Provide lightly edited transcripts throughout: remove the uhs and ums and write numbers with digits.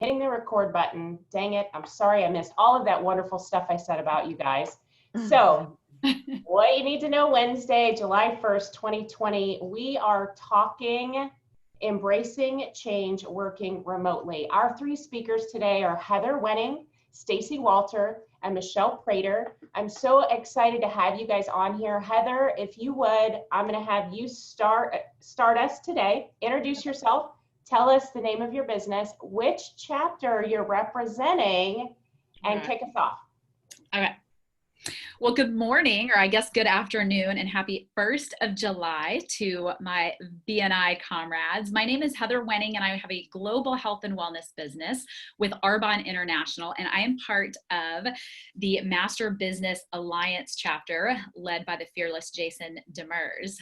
hitting the record button. Dang it. I'm sorry I missed all of that wonderful stuff I said about you guys. So, what you need to know Wednesday, July 1st, 2020, we are talking embracing change, working remotely. Our three speakers today are Heather Wenning, Stacy Walter, and Michele Prater. I'm so excited to have you guys on here. Heather, if you would, I'm going to have you start us today. Introduce yourself. Tell us the name of your business, which chapter you're representing, and kick us off. Okay. Well, good morning, or I guess good afternoon, and happy 1st of July to my BNI comrades. My name is Heather Wenning, and I have a global health and wellness business with Arbonne International, and I am part of the Master Business Alliance chapter led by the fearless Jason Demers.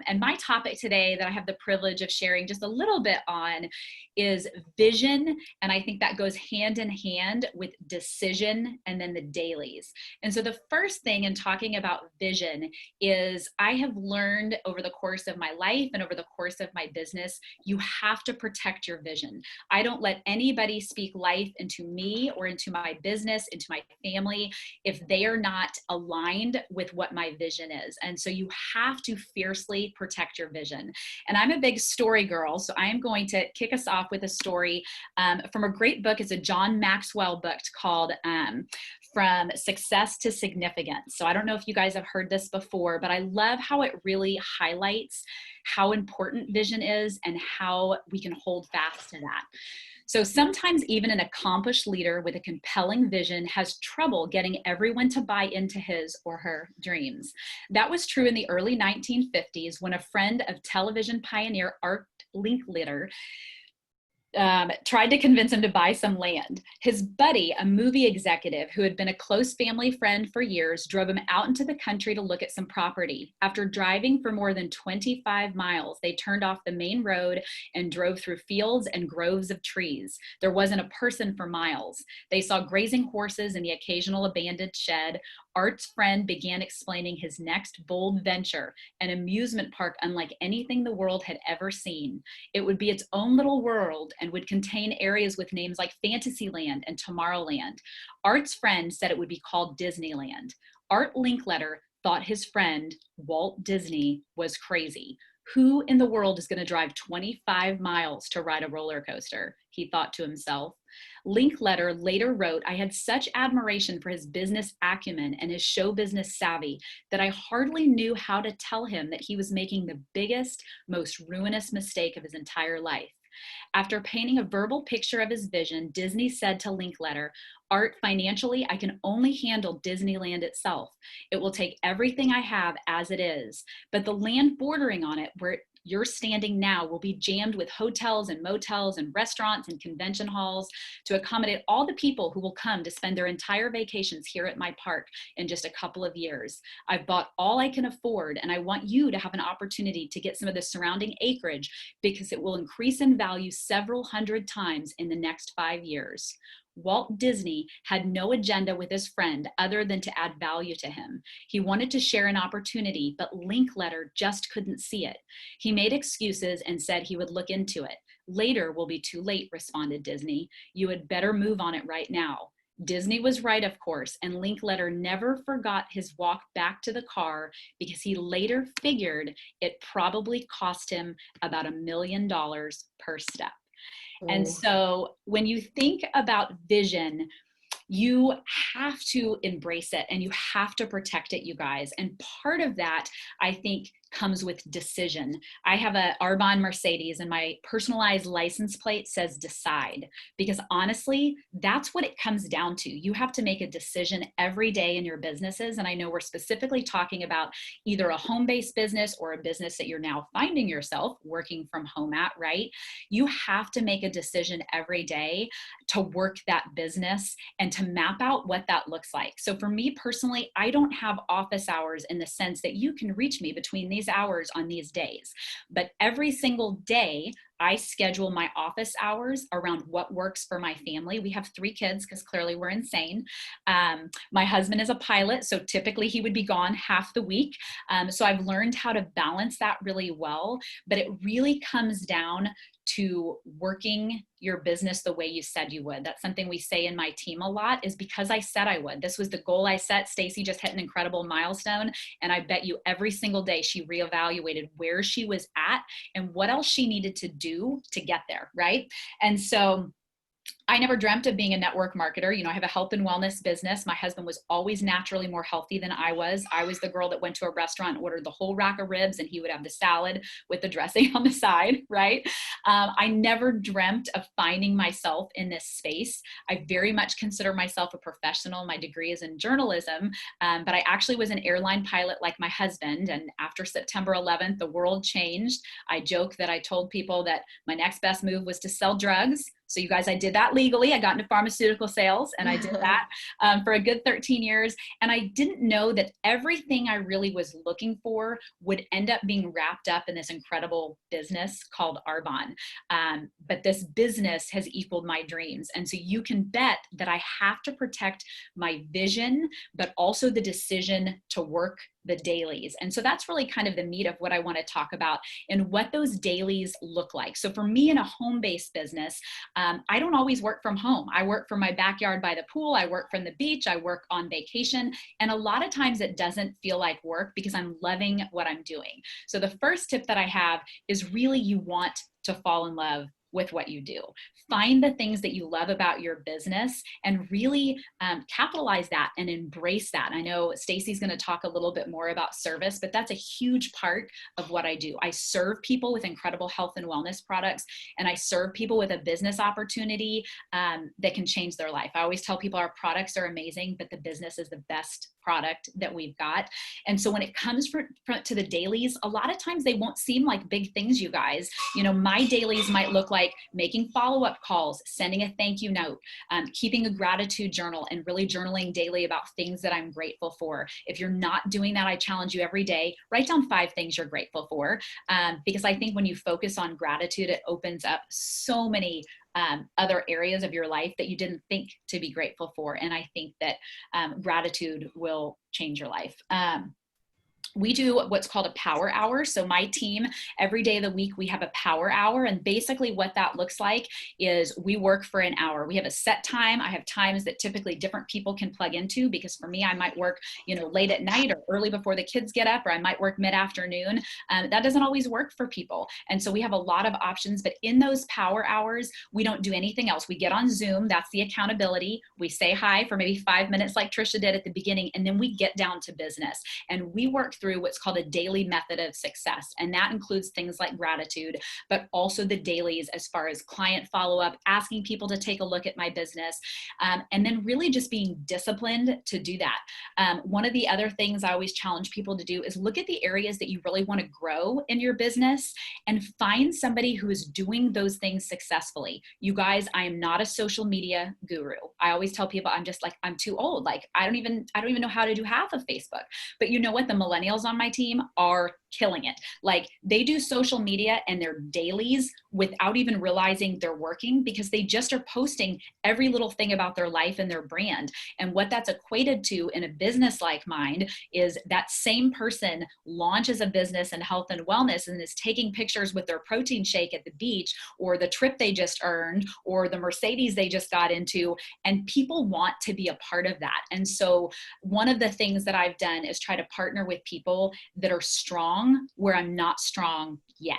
And my topic today that I have the privilege of sharing just a little bit on is vision, and I think that goes hand in hand with decision and then the dailies. And so the first thing in talking about vision is I have learned over the course of my life and over the course of my business, you have to protect your vision. I don't let anybody speak life into me or into my business, into my family, if they are not aligned with what my vision is. And so you have to fiercely protect your vision. And I'm a big story girl, so I am going to kick us off with a story from a great book. It's a John Maxwell book called From Success to Significance. So I don't know if you guys have heard this before, but I love how it really highlights how important vision is and how we can hold fast to that. So sometimes even an accomplished leader with a compelling vision has trouble getting everyone to buy into his or her dreams. That was true in the early 1950s when a friend of television pioneer Art Linkletter tried to convince him to buy some land. His buddy, a movie executive who had been a close family friend for years, drove him out into the country to look at some property. After driving for more than 25 miles, they turned off the main road and drove through fields and groves of trees. There wasn't a person for miles. They saw grazing horses and the occasional abandoned shed. Art's friend began explaining his next bold venture, an amusement park unlike anything the world had ever seen. It would be its own little world and would contain areas with names like Fantasyland and Tomorrowland. Art's friend said it would be called Disneyland. Art Linkletter thought his friend, Walt Disney, was crazy. Who in the world is going to drive 25 miles to ride a roller coaster? He thought to himself. Linkletter later wrote, I had such admiration for his business acumen and his show business savvy that I hardly knew how to tell him that he was making the biggest, most ruinous mistake of his entire life. After painting a verbal picture of his vision, Disney said to Linkletter, Art, financially, I can only handle Disneyland itself. It will take everything I have as it is, but the land bordering on it, where you're standing now, will be jammed with hotels and motels and restaurants and convention halls to accommodate all the people who will come to spend their entire vacations here at my park in just a couple of years. I've bought all I can afford, and I want you to have an opportunity to get some of the surrounding acreage because it will increase in value several hundred times in the next 5 years. Walt Disney had no agenda with his friend other than to add value to him. He wanted to share an opportunity, but Linkletter just couldn't see it. He made excuses and said he would look into it. Later will be too late, responded Disney. You had better move on it right now. Disney was right, of course, and Linkletter never forgot his walk back to the car because he later figured it probably cost him about $1 million per step. And so when you think about vision, you have to embrace it and you have to protect it, you guys. And part of that, I think, comes with decision. I have a Arbonne Mercedes and my personalized license plate says decide, because honestly, that's what it comes down to. You have to make a decision every day in your businesses. And I know we're specifically talking about either a home-based business or a business that you're now finding yourself working from home at, right? You have to make a decision every day to work that business and to map out what that looks like. So for me personally, I don't have office hours in the sense that you can reach me between these hours on these days. But every single day, I schedule my office hours around what works for my family. We have 3 kids because clearly we're insane. My husband is a pilot, so typically he would be gone half the week. So I've learned how to balance that really well, but it really comes down to working your business the way you said you would. That's something we say in my team a lot, is because I said I would. This was the goal I set. Stacy just hit an incredible milestone. And I bet you every single day she reevaluated where she was at and what else she needed to do to get there, right? And so I never dreamt of being a network marketer. You know, I have a health and wellness business. My husband was always naturally more healthy than I was. I was the girl that went to a restaurant and ordered the whole rack of ribs, and he would have the salad with the dressing on the side, right? I never dreamt of finding myself in this space. I very much consider myself a professional. My degree is in journalism, but I actually was an airline pilot like my husband. And after September 11th, the world changed. I joke that I told people that my next best move was to sell drugs. So you guys, I did that legally. I got into pharmaceutical sales, and I did that for a good 13 years. And I didn't know that everything I really was looking for would end up being wrapped up in this incredible business called Arbonne. But this business has equaled my dreams. And so you can bet that I have to protect my vision, but also the decision to work the dailies. And so that's really kind of the meat of what I want to talk about and what those dailies look like. So for me in a home-based business, I don't always work from home. I work from my backyard by the pool. I work from the beach. I work on vacation. And a lot of times it doesn't feel like work because I'm loving what I'm doing. So the first tip that I have is really you want to fall in love with what you do. Find the things that you love about your business and really capitalize that and embrace that. I know Stacy's going to talk a little bit more about service, but that's a huge part of what I do. I serve people with incredible health and wellness products, and I serve people with a business opportunity that can change their life. I always tell people our products are amazing, but the business is the best product that we've got. And so when it comes to the dailies, a lot of times they won't seem like big things, you guys. You know, my dailies might look like making follow-up calls, sending a thank you note, keeping a gratitude journal, and really journaling daily about things that I'm grateful for. If you're not doing that, I challenge you every day, write down 5 things you're grateful for, because I think when you focus on gratitude, it opens up so many other areas of your life that you didn't think to be grateful for. And I think that gratitude will change your life. We do what's called a power hour. So my team, every day of the week, we have a power hour. And basically what that looks like is we work for an hour. We have a set time. I have times that typically different people can plug into, because for me, I might work, you know, late at night or early before the kids get up, or I might work mid-afternoon. That doesn't always work for people. And so we have a lot of options, but in those power hours, we don't do anything else. We get on Zoom. That's the accountability. We say hi for maybe 5 minutes like Trisha did at the beginning, and then we get down to business. And we work through what's called a daily method of success. And that includes things like gratitude, but also the dailies as far as client follow-up, asking people to take a look at my business, and then really just being disciplined to do that. One of the other things I always challenge people to do is look at the areas that you really want to grow in your business and find somebody who is doing those things successfully. You guys, I am not a social media guru. I always tell people I'm too old. Like I don't even know how to do half of Facebook. But you know what? The millennials on my team are killing it. Like they do social media and their dailies without even realizing they're working, because they just are posting every little thing about their life and their brand. And what that's equated to in a business like mine is that same person launches a business in health and wellness and is taking pictures with their protein shake at the beach, or the trip they just earned, or the Mercedes they just got into, and people want to be a part of that. And so one of the things that I've done is try to partner with people that are strong where I'm not strong yet,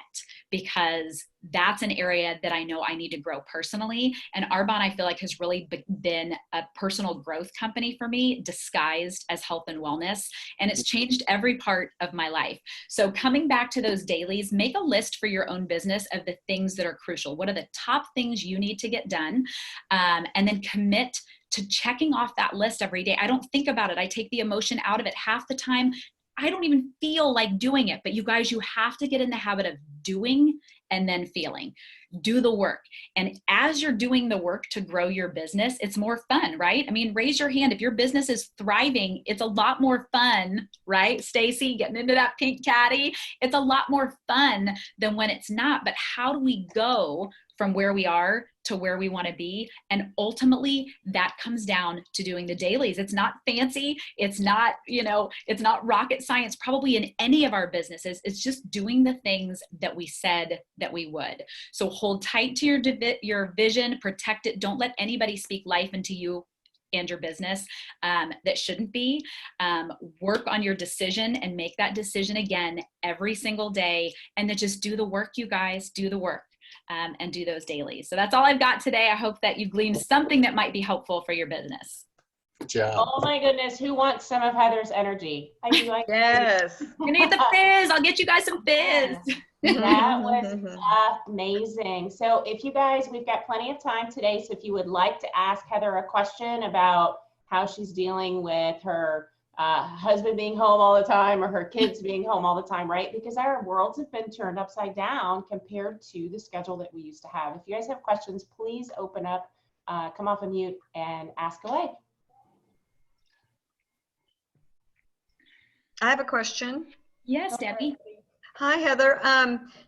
because that's an area that I know I need to grow personally. And Arbonne, I feel like, has really been a personal growth company for me, disguised as health and wellness. And it's changed every part of my life. So coming back to those dailies, make a list for your own business of the things that are crucial. What are the top things you need to get done? And then commit to checking off that list every day. I don't think about it. I take the emotion out of it. Half the time, I don't even feel like doing it. But you guys, you have to get in the habit of doing and then feeling. do the work. And as you're doing the work to grow your business, it's more fun, right? I mean, raise your hand. If your business is thriving, it's a lot more fun, right? Stacy, getting into that pink caddy. It's a lot more fun than when it's not. But how do we go from where we are to where we want to be? And ultimately that comes down to doing the dailies. It's not fancy. It's not, it's not rocket science, probably in any of our businesses. It's just doing the things that we said that we would. So hold tight to your vision, protect it. Don't let anybody speak life into you and your business that shouldn't be. Work on your decision and make that decision again every single day. And then just do the work, you guys, do the work. And do those dailies. So that's all I've got today. I hope that you gleaned something that might be helpful for your business. Good job. Oh my goodness, who wants some of Heather's energy? I do like Yes. You need the fizz. I'll get you guys some fizz. That was amazing. So if you guys, we've got plenty of time today. So if you would like to ask Heather a question about how she's dealing with her husband being home all the time or her kids being home all the time, right? Because our worlds have been turned upside down compared to the schedule that we used to have. If you guys have questions, please open up, come off of mute and ask away. I have a question. Yes, Debbie. Hi, Heather.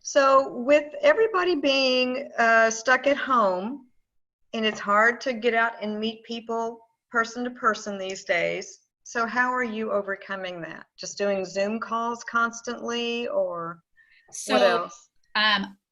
So with everybody being stuck at home, and it's hard to get out and meet people person to person these days, so how are you overcoming that? Just doing Zoom calls constantly, or what else?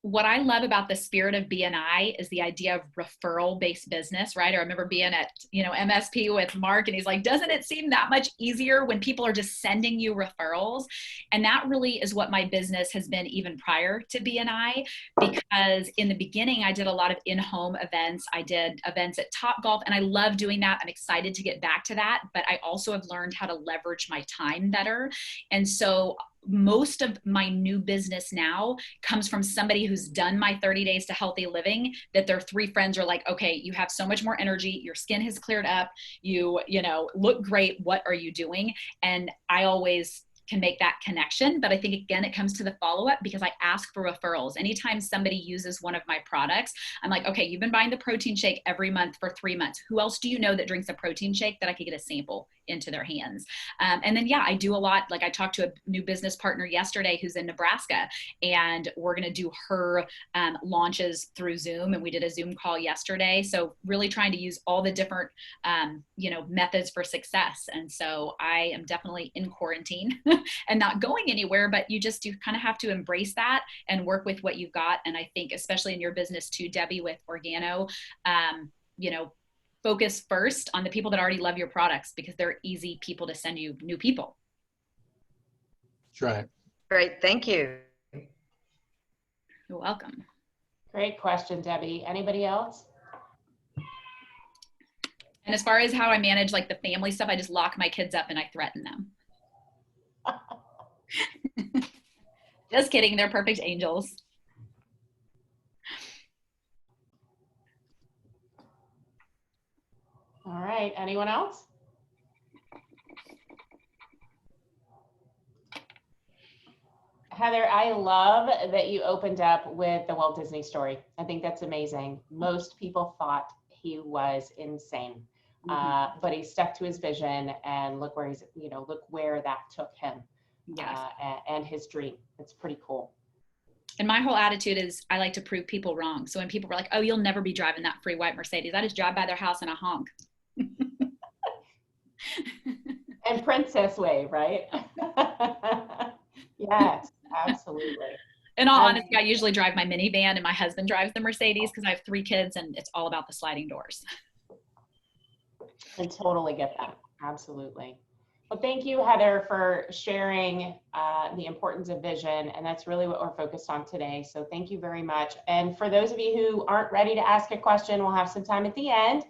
What I love about the spirit of BNI is the idea of referral-based business, right? I remember being at, MSP with Mark, and he's like, doesn't it seem that much easier when people are just sending you referrals? And that really is what my business has been even prior to BNI, because in the beginning, I did a lot of in-home events. I did events at Topgolf, and I love doing that. I'm excited to get back to that, but I also have learned how to leverage my time better. And so most of my new business now comes from somebody who's done my 30 days to healthy living, that their 3 friends are like, okay, you have so much more energy. Your skin has cleared up. You look great. What are you doing? And I always can make that connection. But I think, again, it comes to the follow-up, because I ask for referrals. Anytime somebody uses one of my products, I'm like, okay, you've been buying the protein shake every month for 3 months. Who else do you know that drinks a protein shake that I could get a sample into their hands? And then, I do a lot. Like, I talked to a new business partner yesterday who's in Nebraska, and we're going to do her launches through Zoom. And we did a Zoom call yesterday. So really trying to use all the different, methods for success. And so I am definitely in quarantine and not going anywhere, but you kind of have to embrace that and work with what you've got. And I think, especially in your business too, Debbie, with Organo, focus first on the people that already love your products, because they're easy people to send you new people. That's right. Great, thank you. You're welcome. Great question, Debbie. Anybody else? And as far as how I manage like the family stuff, I just lock my kids up and I threaten them. Just kidding. They're perfect angels. All right. Anyone else? Heather, I love that you opened up with the Walt Disney story. I think that's amazing. Most people thought he was insane, but he stuck to his vision, and look where look where that took him. Yes. And his dream. It's pretty cool. And my whole attitude is I like to prove people wrong. So when people were like, oh, you'll never be driving that free white Mercedes, I just drive by their house and I honk. And princess wave, right? Yes, absolutely. In all honesty, I usually drive my minivan and my husband drives the Mercedes because I have 3 kids and it's all about the sliding doors. I totally get that. Absolutely. Well, thank you, Heather, for sharing the importance of vision. And that's really what we're focused on today. So thank you very much. And for those of you who aren't ready to ask a question, we'll have some time at the end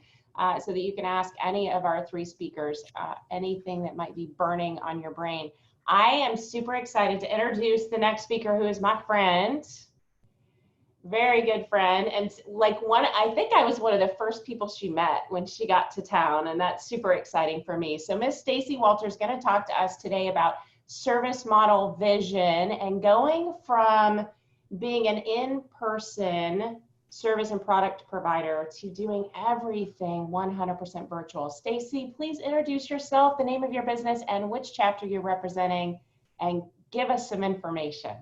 so that you can ask any of our 3 speakers anything that might be burning on your brain. I am super excited to introduce the next speaker, who is my friend. Very good friend, and I think I was one of the first people she met when she got to town, and that's super exciting for me. So Miss Stacy Walter is going to talk to us today about service model vision and going from being an in-person service and product provider to doing everything 100% virtual. Stacy, please introduce yourself, the name of your business, and which chapter you're representing, and give us some information.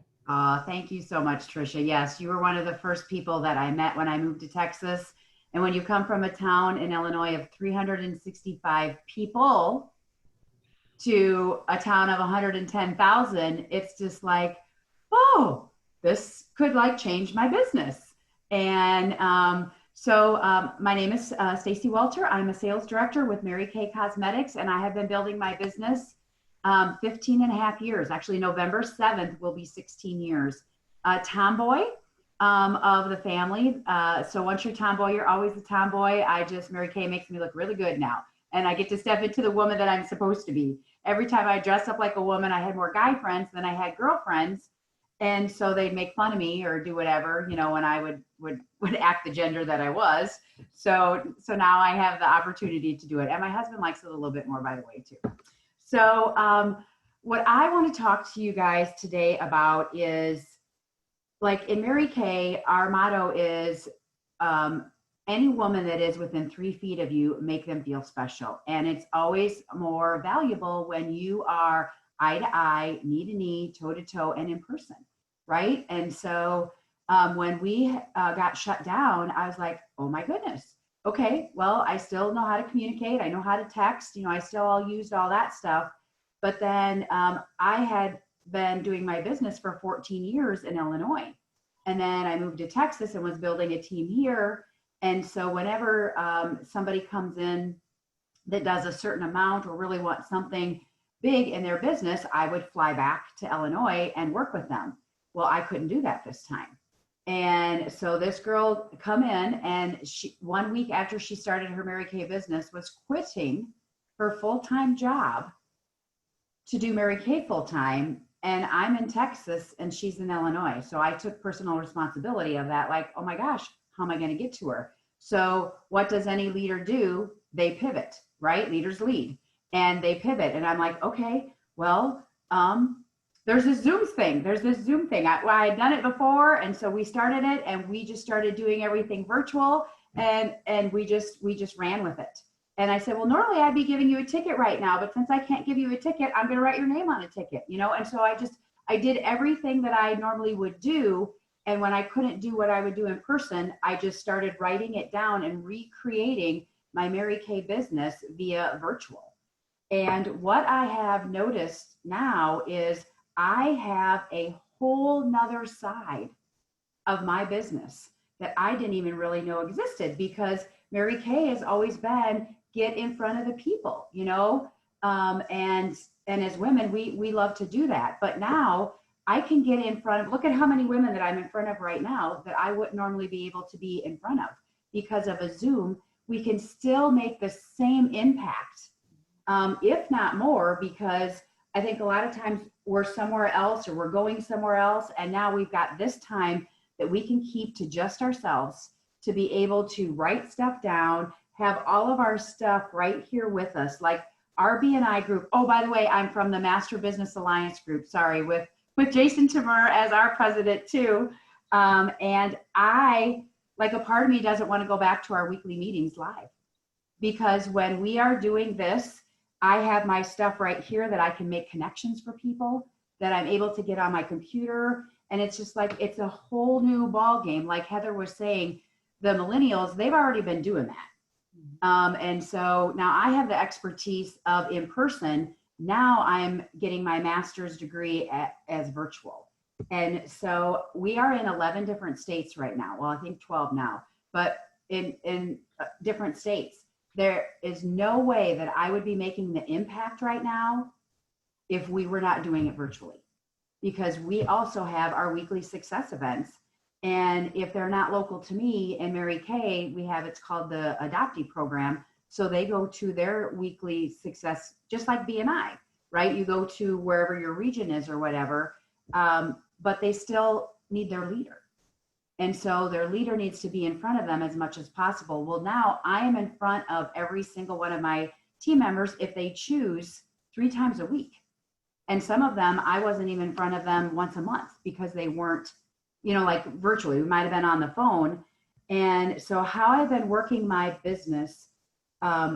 Thank you so much, Tricia. Yes, you were one of the first people that I met when I moved to Texas. And when you come from a town in Illinois of 365 people to a town of 110,000, it's just like, oh, this could like change my business. And so my name is Stacy Walter. I'm a sales director with Mary Kay Cosmetics, and I have been building my business 15 and a half years. Actually, November 7th will be 16 years. Tomboy of the family. So once you're tomboy, you're always a tomboy. Mary Kay makes me look really good now. And I get to step into the woman that I'm supposed to be. Every time I dress up like a woman, I had more guy friends than I had girlfriends. And so they'd make fun of me or do whatever, you know, when I would act the gender that I was. So now I have the opportunity to do it. And my husband likes it a little bit more, by the way, too. So what I want to talk to you guys today about is, like in Mary Kay, our motto is any woman that is within 3 feet of you, make them feel special. And it's always more valuable when you are eye to eye, knee to knee, toe to toe, and in person, right? And so when we got shut down, I was like, oh my goodness. Okay, well, I still know how to communicate. I know how to text. You know, I still all used all that stuff. But then I had been doing my business for 14 years in Illinois. And then I moved to Texas and was building a team here. And so whenever somebody comes in that does a certain amount or really wants something big in their business, I would fly back to Illinois and work with them. Well, I couldn't do that this time. And so this girl come in, and she, 1 week after she started her Mary Kay business, was quitting her full-time job to do Mary Kay full-time. And I'm in Texas and she's in Illinois. So I took personal responsibility of that. Like, oh my gosh, how am I going to get to her? So what does any leader do? They pivot, right? Leaders lead and they pivot. And I'm like, okay, well, there's this Zoom thing. I had done it before. And so we started it and we just started doing everything virtual, and we just ran with it. And I said, well, normally I'd be giving you a ticket right now, but since I can't give you a ticket, I'm going to write your name on a ticket, you know? And so I did everything that I normally would do. And when I couldn't do what I would do in person, I just started writing it down and recreating my Mary Kay business via virtual. And what I have noticed now is I have a whole nother side of my business that I didn't even really know existed, because Mary Kay has always been get in front of the people, you know, and as women, we love to do that. But now I can get in front of, look at how many women that I'm in front of right now that I wouldn't normally be able to be in front of. Because of a Zoom, we can still make the same impact, if not more, because I think a lot of times we're somewhere else or we're going somewhere else. And now we've got this time that we can keep to just ourselves, to be able to write stuff down, have all of our stuff right here with us, like our BNI group. Oh, by the way, I'm from the Master Business Alliance group, sorry, with Jason Timur as our president too. And I, like, a part of me doesn't want to go back to our weekly meetings live, because when we are doing this, I have my stuff right here that I can make connections for people, that I'm able to get on my computer. And it's just like, it's a whole new ball game. Like Heather was saying, the millennials, they've already been doing that. And so now I have the expertise of in person. Now I'm getting my master's degree as virtual. And so we are in 11 different states right now. Well, I think 12 now, but in different states. There is no way that I would be making the impact right now if we were not doing it virtually, because we also have our weekly success events. And if they're not local to me and Mary Kay, we have, it's called the adoptee program. So they go to their weekly success, just like BNI, right? You go to wherever your region is or whatever, but they still need their leader. And so their leader needs to be in front of them as much as possible. Well, now I am in front of every single one of my team members if they choose 3 times a week. And some of them, I wasn't even in front of them once a month because they weren't, you know, like virtually. We might have been on the phone, And so how I've been working my business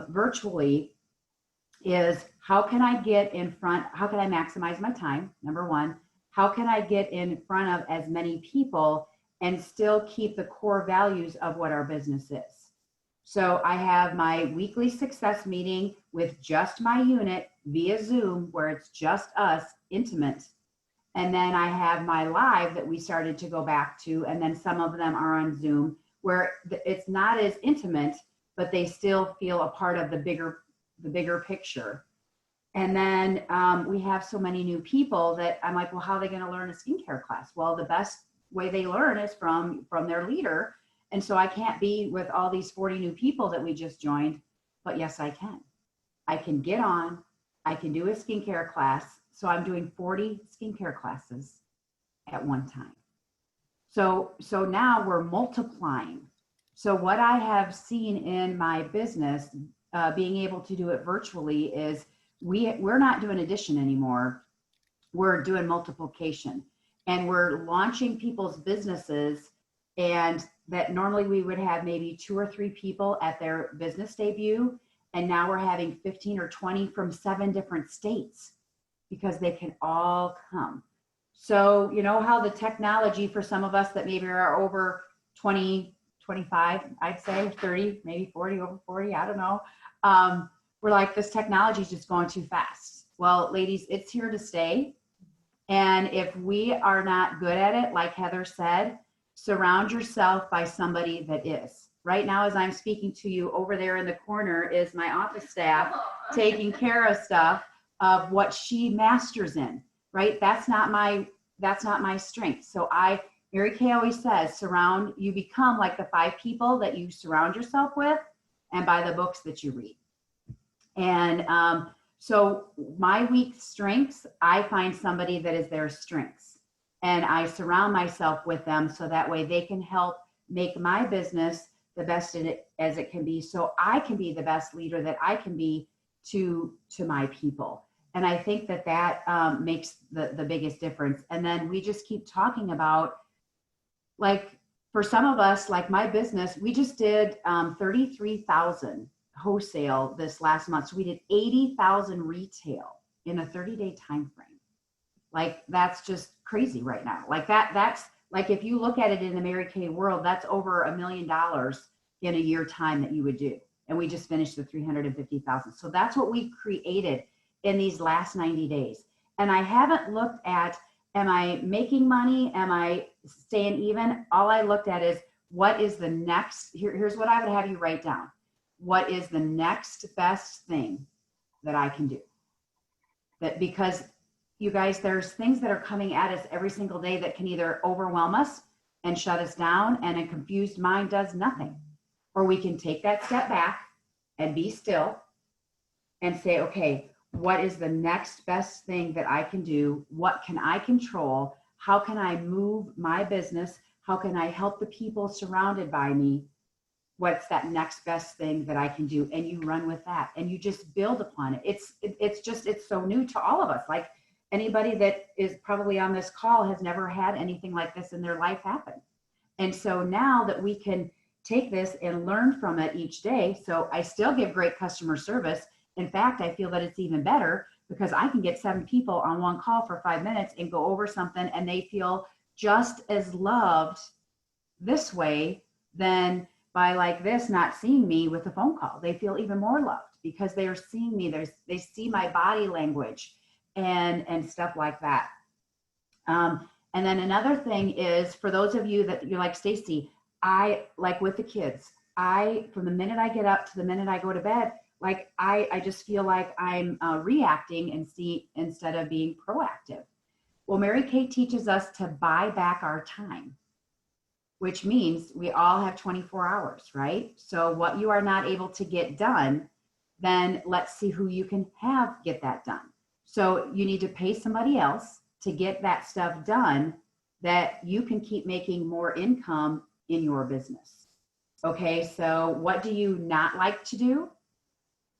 virtually is how can I get in front, how can I maximize my time, number one, how can I get in front of as many people and still keep the core values of what our business is. So I have my weekly success meeting with just my unit via Zoom, where it's just us, intimate. And then I have my live that we started to go back to, and then some of them are on Zoom, where it's not as intimate, but they still feel a part of the bigger picture. And then we have so many new people that I'm like, well, how are they going to learn a skincare class? Well, the best way they learn is from their leader. And so I can't be with all these 40 new people that we just joined, but yes, I can. I can get on, I can do a skincare class. So I'm doing 40 skincare classes at one time. So now we're multiplying. So what I have seen in my business, being able to do it virtually, is we're not doing addition anymore. We're doing multiplication, and we're launching people's businesses, and that normally we would have maybe 2 or 3 people at their business debut. And now we're having 15 or 20 from 7 different states because they can all come. So, you know how the technology for some of us that maybe are over 20, 25, I'd say 30, maybe 40, over 40, I don't know. We're like, this technology is just going too fast. Well, ladies, it's here to stay. And if we are not good at it, like Heather said, surround yourself by somebody that is. Right now, as I'm speaking to you, over there in the corner is my office staff taking care of stuff of what she masters in, right? That's not my strength. So Mary Kay always says, you become like the 5 people that you surround yourself with and by the books that you read. And so my weak strengths, I find somebody that is their strengths, and I surround myself with them so that way they can help make my business the best in it as it can be, so I can be the best leader that I can be to my people. And I think that makes the biggest difference. And then we just keep talking about, like, for some of us, like my business, we just did 33,000 wholesale this last month. So we did 80,000 retail in a 30-day time frame. Like, that's just crazy right now. Like that's like, if you look at it in the Mary Kay world, that's over $1 million in a year time that you would do. And we just finished the 350,000. So that's what we created in these last 90 days. And I haven't looked at, am I making money? Am I staying even? All I looked at is, what is the next, here's what I would have you write down. What is the next best thing that I can do? That, because you guys, there's things that are coming at us every single day that can either overwhelm us and shut us down, and a confused mind does nothing. Or we can take that step back and be still and say, okay, what is the next best thing that I can do? What can I control? How can I move my business? How can I help the people surrounded by me? What's that next best thing that I can do? And you run with that, and you just build upon it. It's so new to all of us. Like, anybody that is probably on this call has never had anything like this in their life happen. And so now that we can take this and learn from it each day. So I still give great customer service. In fact, I feel that it's even better because I can get 7 people on one call for 5 minutes and go over something, and they feel just as loved this way than by like this, not seeing me with a phone call. They feel even more loved because they are seeing me. They see my body language and stuff like that. And then another thing is, for those of you that you're like, Stacey, I like with the kids, from the minute I get up to the minute I go to bed, like I just feel like I'm reacting instead of being proactive. Well, Mary Kay teaches us to buy back our time, which means we all have 24 hours, right? So what you are not able to get done, then let's see who you can have get that done. So you need to pay somebody else to get that stuff done that you can keep making more income in your business. Okay, so what do you not like to do?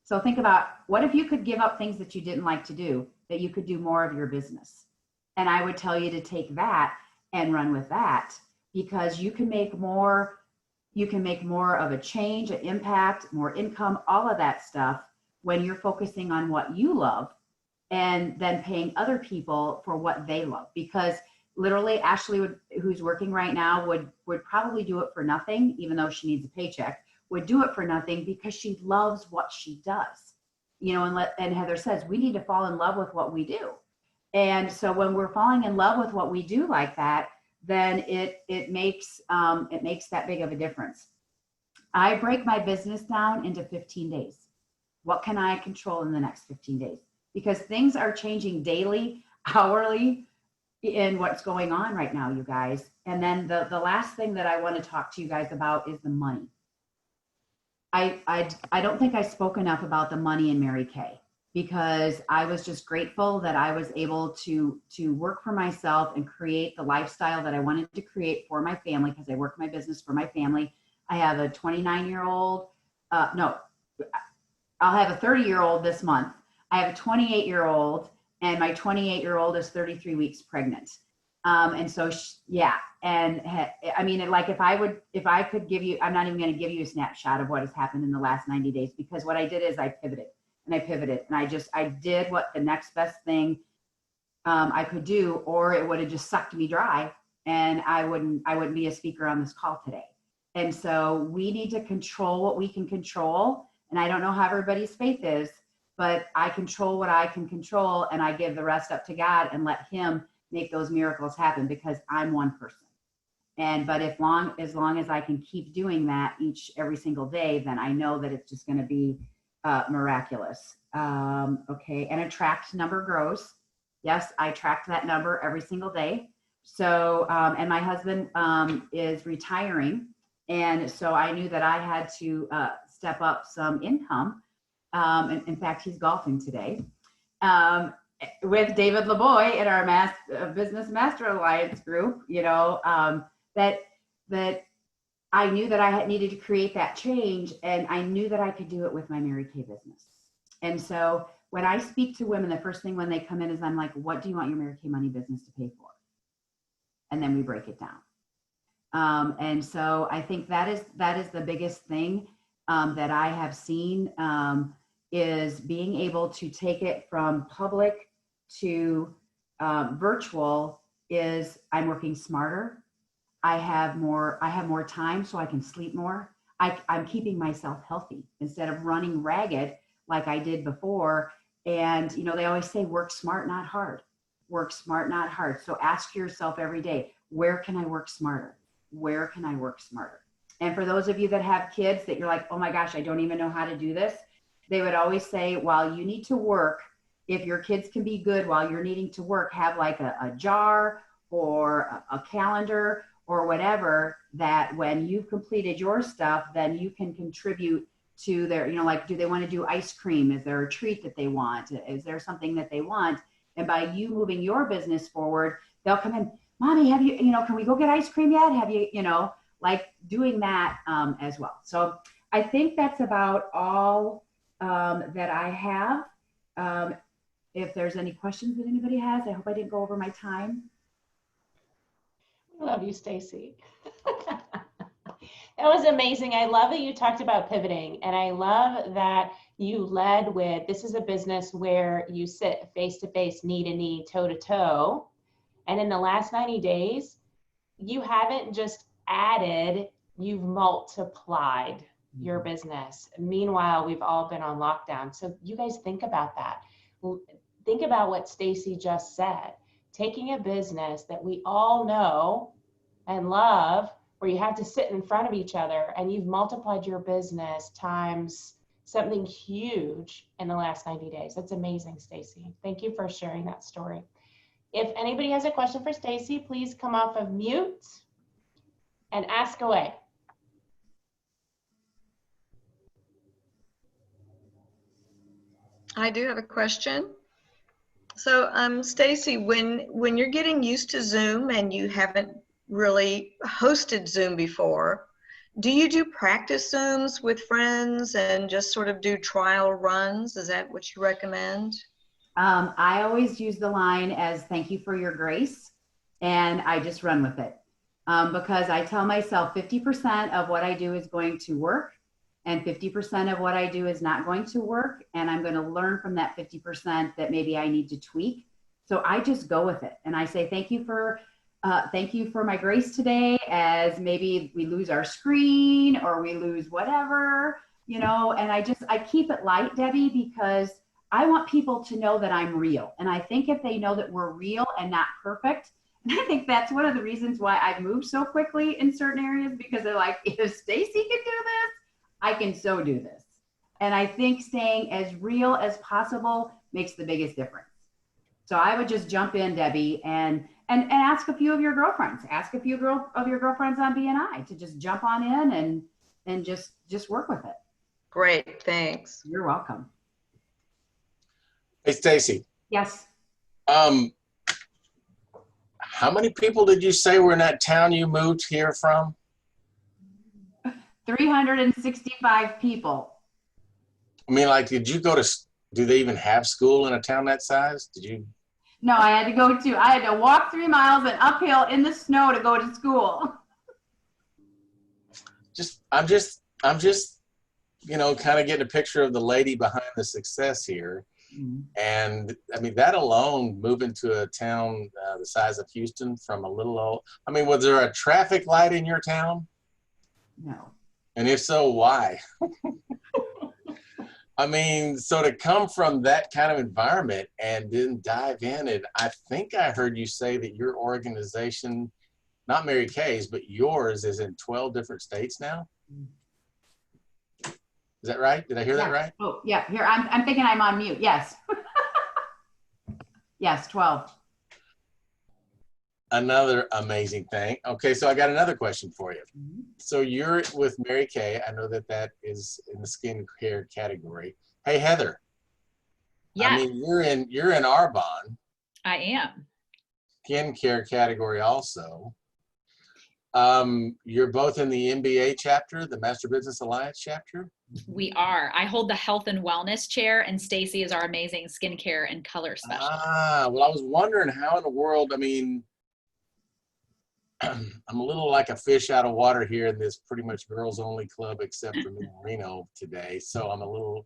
So think about, what if you could give up things that you didn't like to do, that you could do more of your business? And I would tell you to take that and run with that, because you can make more you can make more of a change, an impact, more income, all of that stuff when you're focusing on what you love and then paying other people for what they love. Because literally Ashley who's working right now would probably do it for nothing, even though she needs a paycheck, would do it for nothing because she loves what she does. You know, and Heather says, we need to fall in love with what we do. And so when we're falling in love with what we do like that, then it makes that big of a difference. I break my business down into 15 days. What can I control in the next 15 days? Because things are changing daily, hourly in what's going on right now, you guys. And then the last thing that I want to talk to you guys about is the money. I don't think I spoke enough about the money in Mary Kay, because I was just grateful that I was able to work for myself and create the lifestyle that I wanted to create for my family, because I work my business for my family. I have a 29-year-old, I'll have a 30-year-old this month. I have a 28-year-old, and my 28-year-old is 33 weeks pregnant. And so, I mean, like if I could give you, I'm not even going to give you a snapshot of what has happened in the last 90 days, because what I did is I pivoted. And I did what the next best thing I could do, or it would have just sucked me dry and I wouldn't be a speaker on this call today. And so we need to control what we can control. And I don't know how everybody's faith is, but I control what I can control, and I give the rest up to God and let him make those miracles happen, because I'm one person. But as long as I can keep doing that every single day, then I know that it's just going to be miraculous. Okay. And a tracked number grows. Yes, I tracked that number every single day. So, and my husband is retiring. And so I knew that I had to step up some income. And in fact, he's golfing today with David LeBoy in our Business Master Alliance group, you know, that I knew that I needed to create that change, and I knew that I could do it with my Mary Kay business. And so when I speak to women, the first thing when they come in is I'm like, what do you want your Mary Kay money business to pay for? And then we break it down. And so I think that is the biggest thing that I have seen is being able to take it from public to virtual. Is I'm working smarter. I have more time, so I can sleep more. I'm keeping myself healthy instead of running ragged like I did before. And, you know, they always say, work smart, not hard. Work smart, not hard. So ask yourself every day, where can I work smarter? Where can I work smarter? And for those of you that have kids that you're like, oh my gosh, I don't even know how to do this. They would always say, while you need to work, if your kids can be good while you're needing to work, have like a jar or a calendar or whatever, that when you've completed your stuff, then you can contribute to their, you know, like, do they want to do ice cream? Is there a treat that they want? Is there something that they want? And by you moving your business forward, they'll come in, Mommy, have you, you know, can we go get ice cream yet? Have you, you know, like doing that as well. So I think that's about all that I have. If there's any questions that anybody has, I hope I didn't go over my time. I love you, Stacy. That was amazing. I love that you talked about pivoting, and I love that you led with, this is a business where you sit face-to-face, knee-to-knee, toe-to-toe, and in the last 90 days, you haven't just added, you've multiplied your business. Meanwhile, we've all been on lockdown. So you guys think about that. Think about what Stacy just said. Taking a business that we all know and love, where you have to sit in front of each other, and you've multiplied your business times something huge in the last 90 days. That's amazing, Stacy. Thank you for sharing that story. If anybody has a question for Stacy, please come off of mute and ask away. I do have a question. So, Stacy, when you're getting used to Zoom and you haven't really hosted Zoom before, do you do practice Zooms with friends and just sort of do trial runs? Is that what you recommend? I always use the line as thank you for your grace, and I just run with it. because I tell myself 50% of what I do is going to work and 50% of what I do is not going to work. And I'm going to learn from that 50% that maybe I need to tweak. So I just go with it. And I say, thank you for my grace today, as maybe we lose our screen or we lose whatever, and I keep it light, Debbie, because I want people to know that I'm real. And I think if they know that we're real and not perfect, and I think that's one of the reasons why I've moved so quickly in certain areas, because they're like, if Stacy can do this, I can so do this. And I think staying as real as possible makes the biggest difference. So I would just jump in, Debbie, and ask a few of your girlfriends. Ask a few of your girlfriends on BNI to just jump on in and just work with it. Great, thanks. You're welcome. Hey, Stacy. Yes. How many people did you say were in that town you moved here from? 365 people. I mean, like, do they even have school in a town that size? No, I had to walk 3 miles and uphill in the snow to go to school. I'm just, kind of getting a picture of the lady behind the success here. Mm-hmm. And I mean, that alone, moving to a town the size of Houston from was there a traffic light in your town? No. And if so, why? I mean, so to come from that kind of environment and then dive in, and I think I heard you say that your organization, not Mary Kay's, but yours, is in 12 different states now? Is that right? Did I hear that right? Oh, yeah. Here, I'm thinking I'm on mute. Yes. Yes, 12. Another amazing thing. Okay, so I got another question for you. Mm-hmm. So you're with Mary Kay. I know that is in the skincare category. Hey, Heather. Yeah. I mean, you're in Arbonne. I am. Skincare category also. You're both in the MBA chapter, the Master Business Alliance chapter. We are. I hold the health and wellness chair, and Stacey is our amazing skincare and color specialist. Well, I was wondering how in the world, I mean, I'm a little like a fish out of water here in this pretty much girls only club, except for me in Reno today. So I'm a little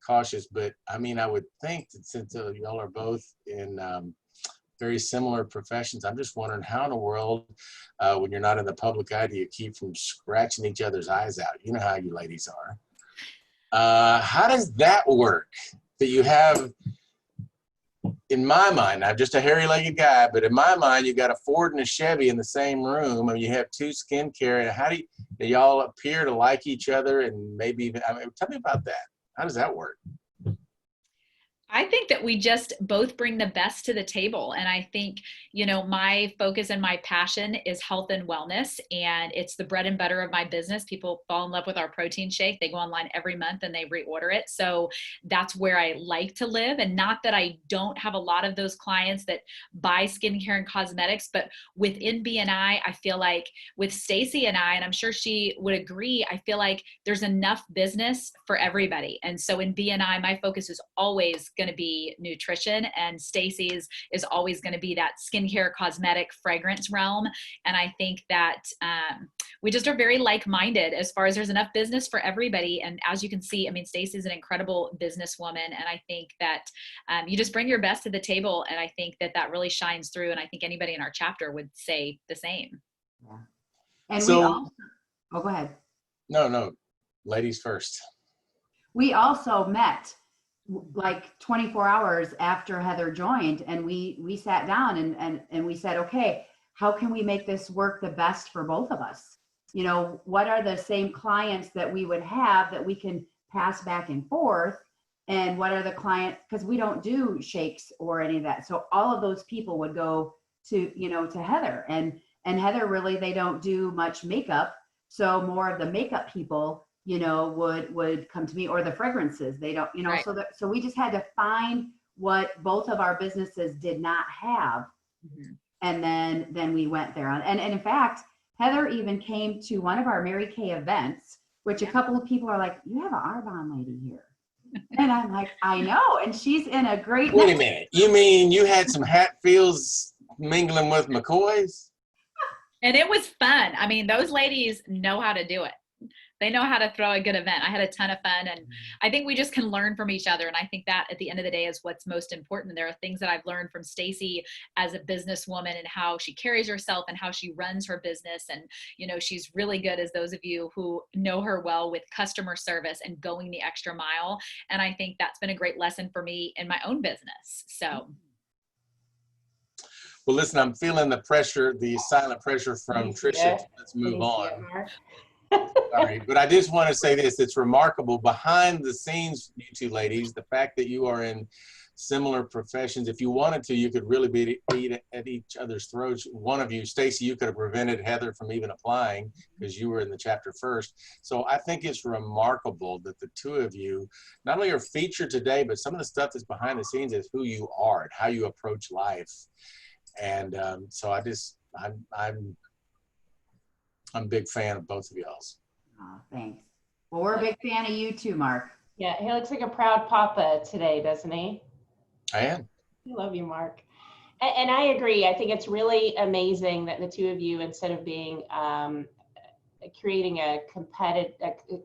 cautious, but I mean, I would think that since y'all are both in very similar professions, I'm just wondering how in the world, when you're not in the public eye, do you keep from scratching each other's eyes out? You know how you ladies are. How does that work? That you have, in my mind, I'm just a hairy-legged guy, but in my mind, you got a Ford and a Chevy in the same room, and you have two skincare. And how do y'all appear to like each other, and maybe even, tell me about that. How does that work? I think that we just both bring the best to the table. And I think, my focus and my passion is health and wellness. And it's the bread and butter of my business. People fall in love with our protein shake. They go online every month and they reorder it. So that's where I like to live. And not that I don't have a lot of those clients that buy skincare and cosmetics, but within BNI, I feel like with Stacey and I'm sure she would agree, I feel like there's enough business for everybody. And so in BNI, my focus is always going to be nutrition, and Stacey's is always going to be that skincare, cosmetic, fragrance realm. And I think that we just are very like-minded as far as there's enough business for everybody. And as you can see, I mean, Stacey's an incredible businesswoman, and I think that you just bring your best to the table, and I think that really shines through. And I think anybody in our chapter would say the same. Yeah. And so, go ahead. No, ladies first. We also met like 24 hours after Heather joined, and we sat down and we said, okay, how can we make this work the best for both of us? What are the same clients that we would have that we can pass back and forth? And what are the clients, because we don't do shakes or any of that. So all of those people would go to Heather, and Heather, really, they don't do much makeup. So more of the makeup people would come to me, or the fragrances. They don't, Right. So we just had to find what both of our businesses did not have. Mm-hmm. And then we went there. And in fact, Heather even came to one of our Mary Kay events, which a couple of people are like, you have an Arbonne lady here. And I'm like, I know. And she's in a great. Wait a minute. You mean you had some Hatfields mingling with McCoys? And it was fun. I mean, those ladies know how to do it. They know how to throw a good event. I had a ton of fun, and I think we just can learn from each other. And I think that at the end of the day is what's most important. There are things that I've learned from Stacey as a businesswoman and how she carries herself and how she runs her business. And, you know, she's really good, as those of you who know her well, with customer service and going the extra mile. And I think that's been a great lesson for me in my own business. So. Well, listen, I'm feeling the pressure, the silent pressure from Tricia. Let's move on. Sorry, but I just want to say this. It's remarkable behind the scenes, you two ladies, the fact that you are in similar professions. If you wanted to, you could really be at each other's throats. One of you, Stacey, you could have prevented Heather from even applying because you were in the chapter first. So I think it's remarkable that the two of you not only are featured today, but some of the stuff that's behind the scenes is who you are and how you approach life. And so I'm a big fan of both of y'all's. Oh, thanks. Well, we're a big fan of you too, Mark. Yeah, he looks like a proud papa today, doesn't he? I am. I love you, Mark. And I agree. I think it's really amazing that the two of you, instead of being creating a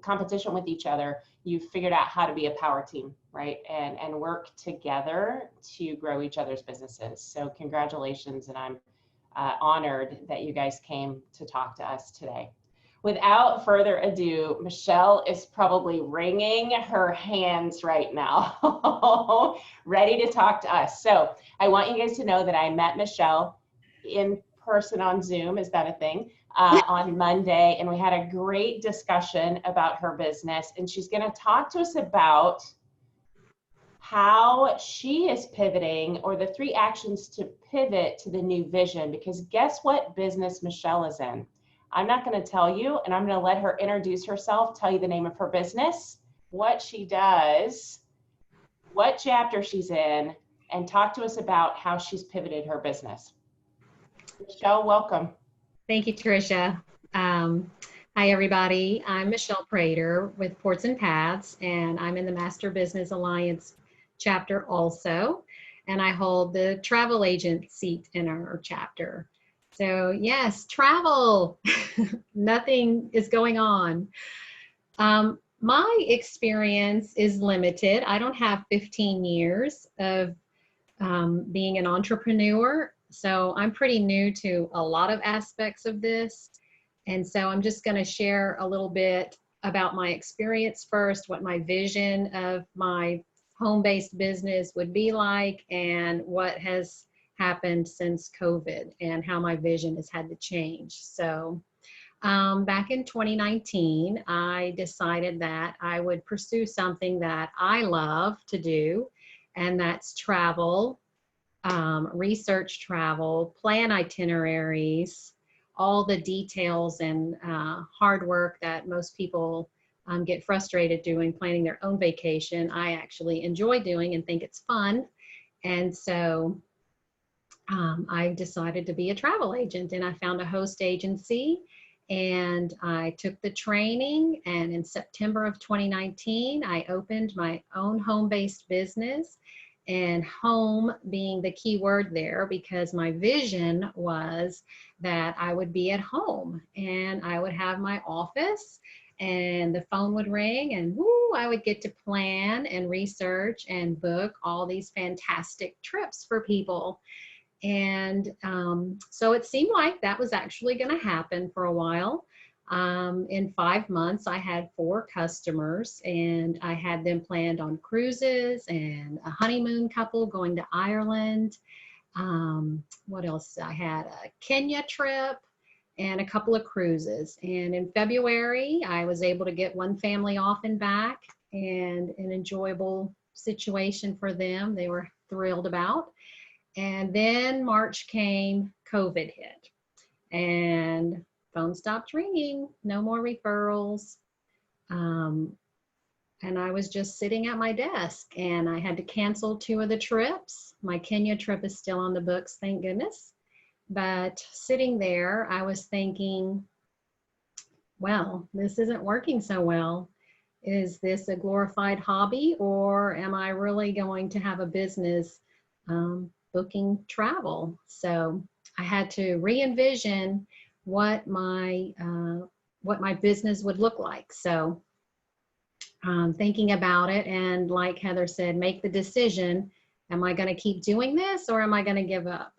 competition with each other, you've figured out how to be a power team, right? And work together to grow each other's businesses. So congratulations, and I'm honored that you guys came to talk to us today. Without further ado, Michele is probably wringing her hands right now, ready to talk to us. So I want you guys to know that I met Michele in person on Zoom, is that a thing, on Monday, and we had a great discussion about her business, and she's gonna talk to us about how she is pivoting, or the 3 actions to pivot to the new vision, because guess what business Michele is in? I'm not going to tell you, and I'm going to let her introduce herself, tell you the name of her business, what she does, what chapter she's in, and talk to us about how she's pivoted her business. Michele, welcome. Thank you, Tricia. Hi, everybody. I'm Michele Prater with Ports and Paths, and I'm in the Master Business Alliance chapter also, and I hold the travel agent seat in our chapter. So yes, travel, nothing is going on. My experience is limited. I don't have 15 years of being an entrepreneur, so I'm pretty new to a lot of aspects of this. And so I'm just going to share a little bit about my experience first, what my vision of my home-based business would be like, and what has happened since COVID and how my vision has had to change. So back in 2019, I decided that I would pursue something that I love to do, and that's travel, research travel, plan itineraries, all the details and hard work that most people get frustrated doing, planning their own vacation. I actually enjoy doing and think it's fun. And so I decided to be a travel agent, and I found a host agency, and I took the training, and in September of 2019, I opened my own home-based business, and home being the key word there, because my vision was that I would be at home and I would have my office, and the phone would ring, and woo, I would get to plan and research and book all these fantastic trips for people. And so it seemed like that was actually going to happen for a while. In 5 months, I had 4 customers, and I had them planned on cruises and a honeymoon couple going to Ireland. What else? I had a Kenya trip and a couple of cruises. And in February, I was able to get one family off and back, and an enjoyable situation for them. They were thrilled about. And then March came, COVID hit, and phone stopped ringing, no more referrals. And I was just sitting at my desk, and I had to cancel 2 of the trips. My Kenya trip is still on the books, thank goodness. But sitting there, I was thinking, well, this isn't working so well. Is this a glorified hobby, or am I really going to have a business booking travel? So I had to re-envision what my business would look like. So thinking about it, and like Heather said, make the decision, am I going to keep doing this or am I going to give up?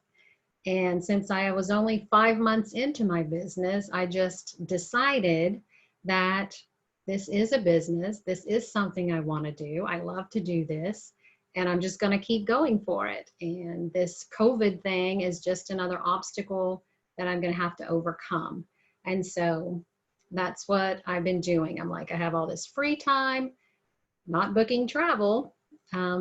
And since I was only 5 months into my business, I just decided that this is a business. This is something I want to do. I love to do this, and I'm just going to keep going for it. And this COVID thing is just another obstacle that I'm going to have to overcome. And so that's what I've been doing. I'm like, I have all this free time, not booking travel.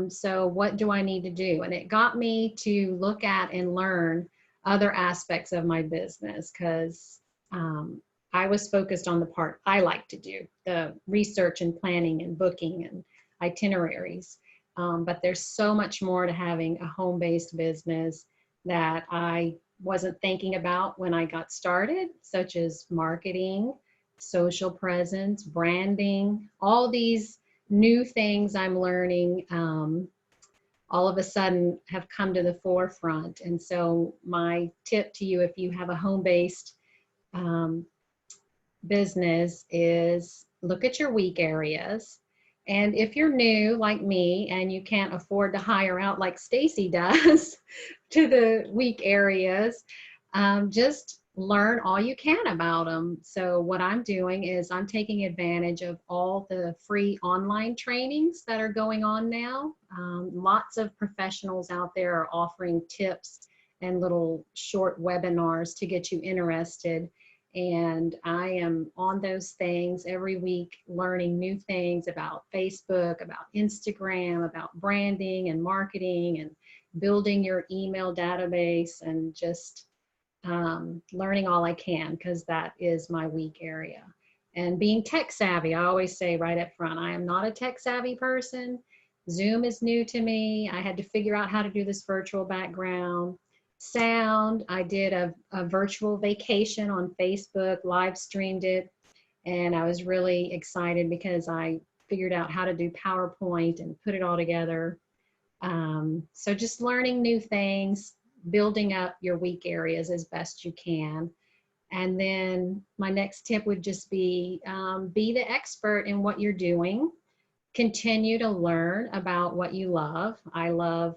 So what do I need to do? And it got me to look at and learn other aspects of my business, because I was focused on the part I like to do, the research and planning and booking and itineraries. But there's so much more to having a home-based business that I wasn't thinking about when I got started, such as marketing, social presence, branding, all these new things I'm learning all of a sudden have come to the forefront. And so my tip to you, if you have a home-based business, is look at your weak areas. And if you're new like me and you can't afford to hire out like Stacy does to the weak areas, just learn all you can about them. So what I'm doing is I'm taking advantage of all the free online trainings that are going on now. Lots of professionals out there are offering tips and little short webinars to get you interested. And I am on those things every week, learning new things about Facebook, about Instagram, about branding and marketing and building your email database, and just learning all I can, because that is my weak area. And being tech savvy, I always say right up front, I am not a tech savvy person. Zoom is new to me. I had to figure out how to do this virtual background. Sound, I did a virtual vacation on Facebook, live streamed it, and I was really excited because I figured out how to do PowerPoint and put it all together. So just learning new things, building up your weak areas as best you can. And then my next tip would just be the expert in what you're doing. Continue to learn about what you love. I love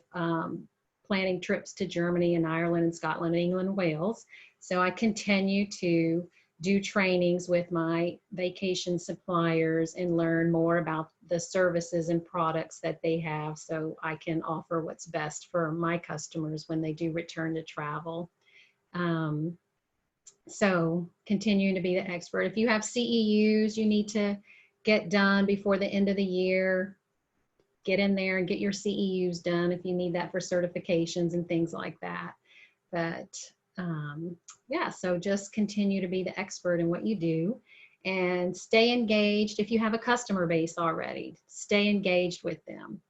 planning trips to Germany and Ireland and Scotland, England, and Wales. So I continue to do trainings with my vacation suppliers and learn more about the services and products that they have, so I can offer what's best for my customers when they do return to travel. So continuing to be the expert. If you have CEUs you need to get done before the end of the year, get in there and get your CEUs done if you need that for certifications and things like that. But yeah, so just continue to be the expert in what you do and stay engaged. If you have a customer base already, stay engaged with them.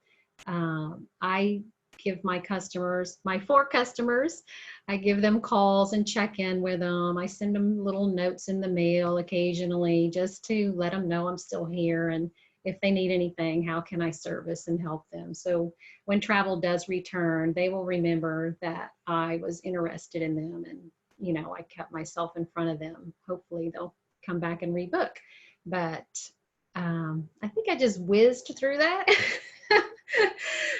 I give my customers, my 4 customers, I give them calls and check in with them. I send them little notes in the mail occasionally just to let them know I'm still here, and if they need anything, how can I service and help them? So when travel does return, they will remember that I was interested in them, and you know, I kept myself in front of them. Hopefully they'll come back and rebook. But I think I just whizzed through that.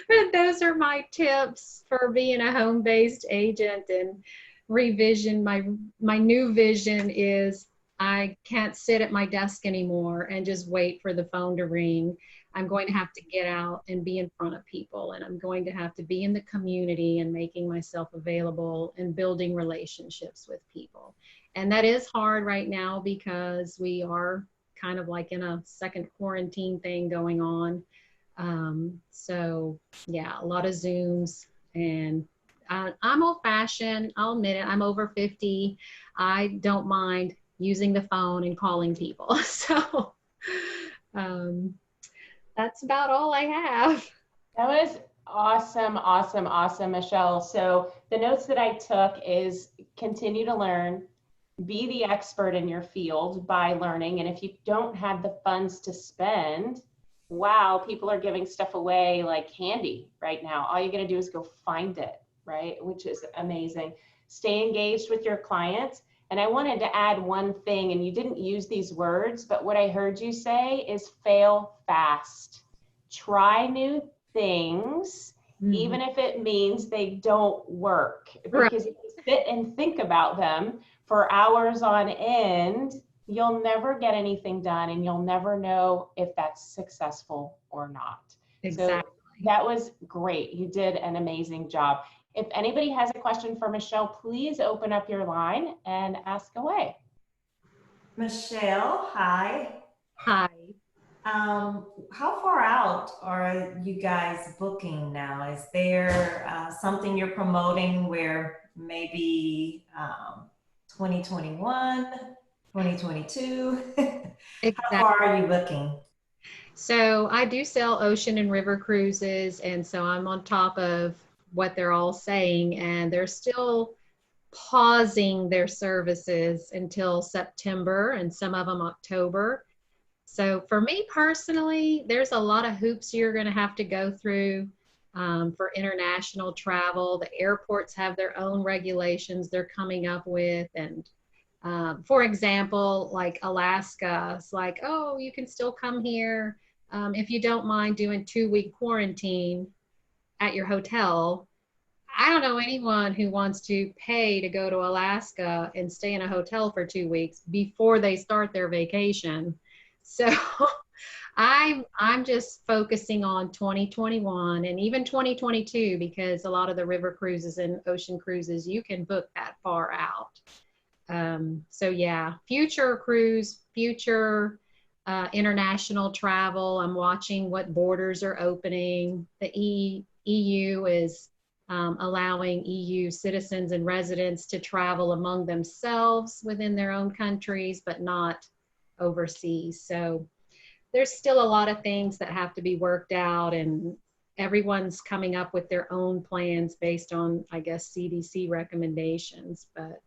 But those are my tips for being a home-based agent. And revision, my new vision is I can't sit at my desk anymore and just wait for the phone to ring. I'm going to have to get out and be in front of people, and I'm going to have to be in the community and making myself available and building relationships with people. And that is hard right now because we are kind of like in a second quarantine thing going on. So yeah, a lot of Zooms, and I'm old fashioned. I'll admit it. I'm over 50. I don't mind using the phone and calling people. So that's about all I have. That was awesome, awesome, awesome, Michele. So the notes that I took is continue to learn, be the expert in your field by learning. And if you don't have the funds to spend, wow, people are giving stuff away like candy right now. All you got to do is go find it, right? Which is amazing. Stay engaged with your clients. And I wanted to add one thing, and you didn't use these words, but what I heard you say is fail fast. Try new things, even if it means they don't work. Right. Because if you sit and think about them for hours on end, you'll never get anything done, and you'll never know if that's successful or not. Exactly. So that was great. You did an amazing job. If anybody has a question for Michele, please open up your line and ask away. Michele, hi. Hi. How far out are you guys booking now? Is there something you're promoting where maybe 2021, 2022? Exactly. How far are you booking? So I do sell ocean and river cruises, and so I'm on top of what they're all saying, and they're still pausing their services until September and some of them October. So for me personally, there's a lot of hoops you're going to have to go through for international travel. The airports have their own regulations they're coming up with, and for example, like Alaska, it's like, oh, you can still come here if you don't mind doing 2-week quarantine at your hotel. I don't know anyone who wants to pay to go to Alaska and stay in a hotel for 2 weeks before they start their vacation. So I'm just focusing on 2021 and even 2022, because a lot of the river cruises and ocean cruises, you can book that far out. So yeah, future cruise, future international travel. I'm watching what borders are opening. The EU is allowing EU citizens and residents to travel among themselves within their own countries, but not overseas. So there's still a lot of things that have to be worked out, and everyone's coming up with their own plans based on, I guess, CDC recommendations. But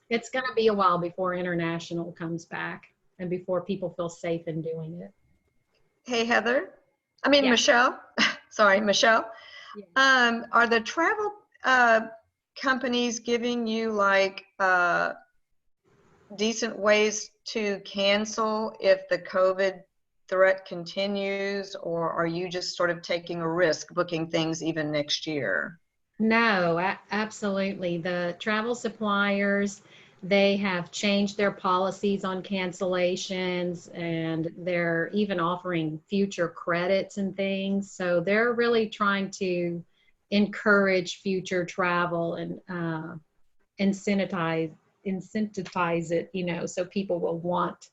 it's going to be a while before international comes back and before people feel safe in doing it. Hey, Heather. I mean, Yeah. Michele. Sorry, Michele. Yeah. Are the travel companies giving you like decent ways to cancel if the COVID threat continues, or are you just sort of taking a risk booking things even next year? No, absolutely. The travel suppliers, they have changed their policies on cancellations, and they're even offering future credits and things. So they're really trying to encourage future travel and incentivize it, you know, so people will want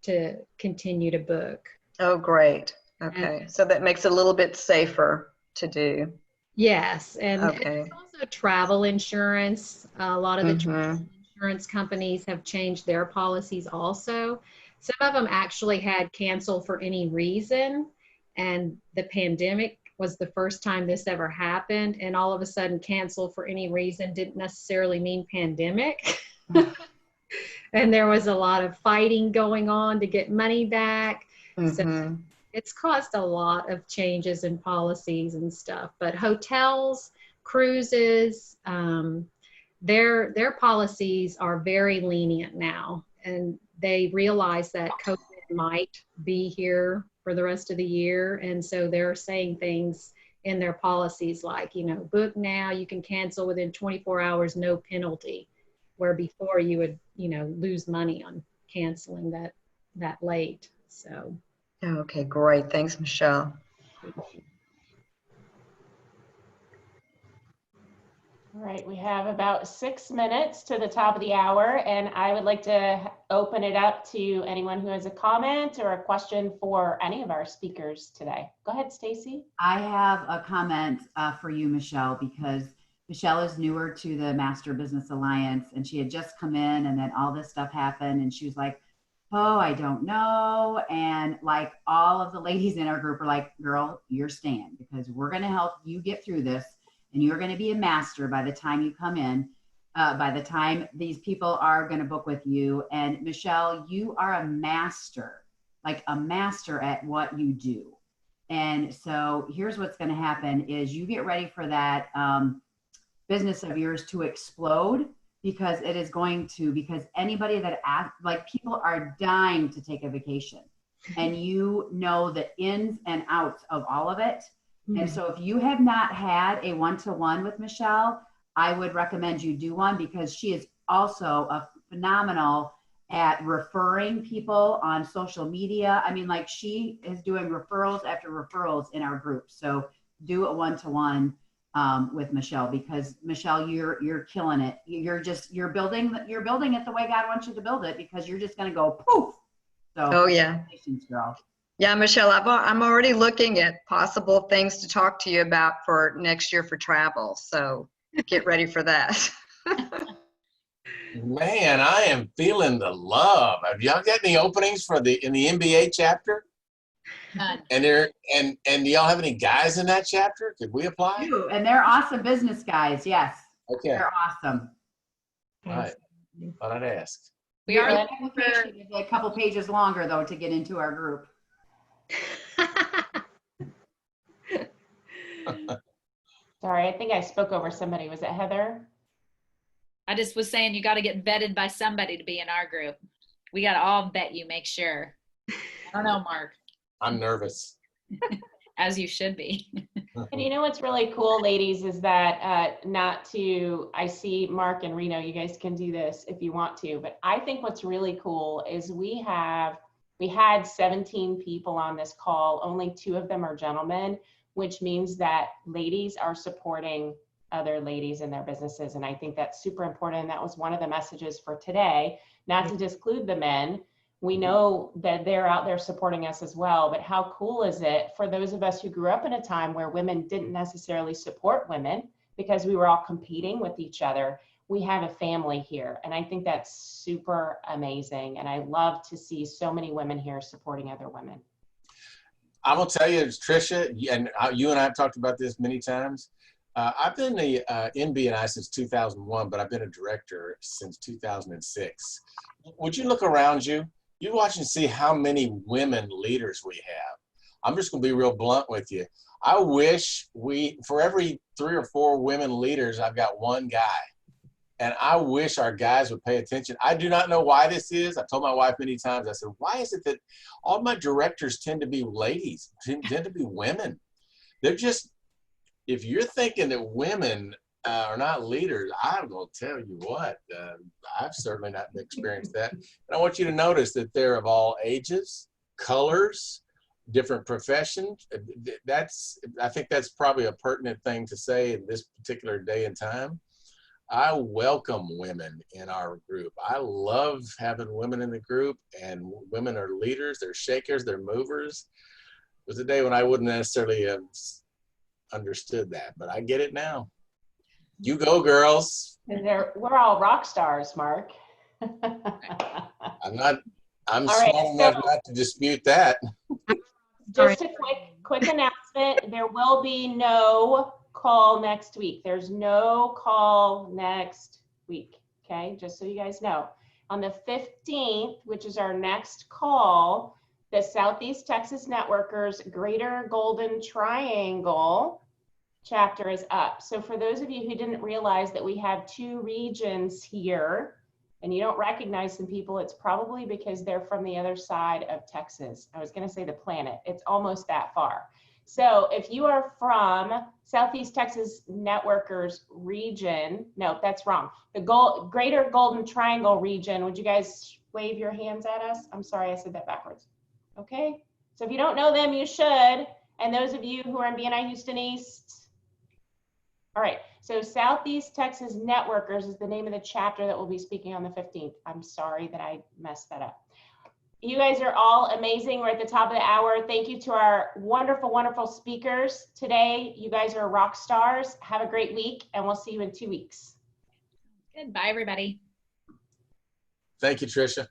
to continue to book. Oh, great. Okay. So that makes it a little bit safer to do. Yes, and Okay. it's also travel insurance. A lot of the travel insurance companies have changed their policies also. Some of them actually had cancel for any reason, and the pandemic was the first time this ever happened, and all of a sudden cancel for any reason didn't necessarily mean pandemic. And there was a lot of fighting going on to get money back. So it's caused a lot of changes in policies and stuff. But hotels, cruises, their policies are very lenient now, and they realize that COVID might be here for the rest of the year, and so they're saying things in their policies like, you know, book now, you can cancel within 24 hours, no penalty, where before you would, you know, lose money on canceling that late. So. Okay, great. Thanks, Michele. All right, we have about 6 minutes to the top of the hour, and I would like to open it up to anyone who has a comment or a question for any of our speakers today. Go ahead, Stacey. I have a comment for you, Michele, because Michele is newer to the Master Business Alliance, and she had just come in, and then all this stuff happened, and she was like, oh, I don't know. And like all of the ladies in our group are like, girl, you're staying, because we're going to help you get through this. And you're going to be a master by the time you come in, by the time these people are going to book with you. And Michele, you are a master, like a master at what you do. And so here's what's going to happen is you get ready for that business of yours to explode. because it is going to, because anybody that asks, like people are dying to take a vacation and you know the ins and outs of all of it. And so if you have not had a one-to-one with Michele, I would recommend you do one, because she is also a phenomenal at referring people on social media. I mean, like she is doing referrals after referrals in our group. So do a one-to-one with Michele, because Michele, you're killing it. You're building it the way God wants you to build it, because you're just going to go poof. So, Oh yeah. Congratulations, girl. Yeah, Michele, I'm already looking at possible things to talk to you about for next year for travel. So get ready for that. Man, I am feeling the love. Have y'all got any openings in the NBA chapter? And do y'all have any guys in that chapter? Could we apply? And they're awesome business guys. Yes. Okay. They're awesome. All right. Thought I'd ask. We are The application is a couple pages longer though to get into our group. Sorry, I think I spoke over somebody. Was it Heather? I just was saying you got to get vetted by somebody to be in our group. We got to all vet you, make sure. I don't know, Mark. I'm nervous. As you should be. And you know what's really cool, ladies, is that I see Mark and Reno, you guys can do this if you want to, but I think what's really cool is we had 17 people on this call. Only 2 of them are gentlemen, which means that ladies are supporting other ladies in their businesses. And I think that's super important. And that was one of the messages for today, not to disclude the men. We know that they're out there supporting us as well, but how cool is it for those of us who grew up in a time where women didn't necessarily support women because we were all competing with each other? We have a family here. And I think that's super amazing. And I love to see so many women here supporting other women. I will tell you, Tricia, and you and I have talked about this many times. I've been in B&I since 2001, but I've been a director since 2006. Would you look around you? You watch and see how many women leaders we have. I'm just going to be real blunt with you. I wish for every 3 or 4 women leaders, I've got one guy. And I wish our guys would pay attention. I do not know why this is. I told my wife many times, I said, why is it that all my directors tend to be ladies, tend to be women? They're just, if you're thinking that women are not leaders, I'm going to tell you what, I've certainly not experienced that. And I want you to notice that they're of all ages, colors, different professions. I think that's probably a pertinent thing to say in this particular day and time. I welcome women in our group. I love having women in the group, and women are leaders, they're shakers, they're movers. It was a day when I wouldn't necessarily have understood that, but I get it now. You go, girls. And we're all rock stars, Mark. I'm smart right, enough not to dispute that. Just a quick announcement. There will be no call next week. There's no call next week. Okay, just so you guys know. On the 15th, which is our next call, the Southeast Texas Networkers Greater Golden Triangle chapter is up. So for those of you who didn't realize that we have 2 regions here, and you don't recognize some people, it's probably because they're from the other side of Texas. I was going to say the planet. It's almost that far. So if you are from Southeast Texas Networkers region, no, that's wrong. The Greater Golden Triangle region, would you guys wave your hands at us? I'm sorry, I said that backwards. Okay. So if you don't know them, you should. And those of you who are in B&I Houston East, all right, so Southeast Texas Networkers is the name of the chapter that will be speaking on the 15th. I'm sorry that I messed that up. You guys are all amazing. We're at the top of the hour. Thank you to our wonderful, wonderful speakers today. You guys are rock stars. Have a great week, and we'll see you in 2 weeks. Goodbye, everybody. Thank you, Tricia.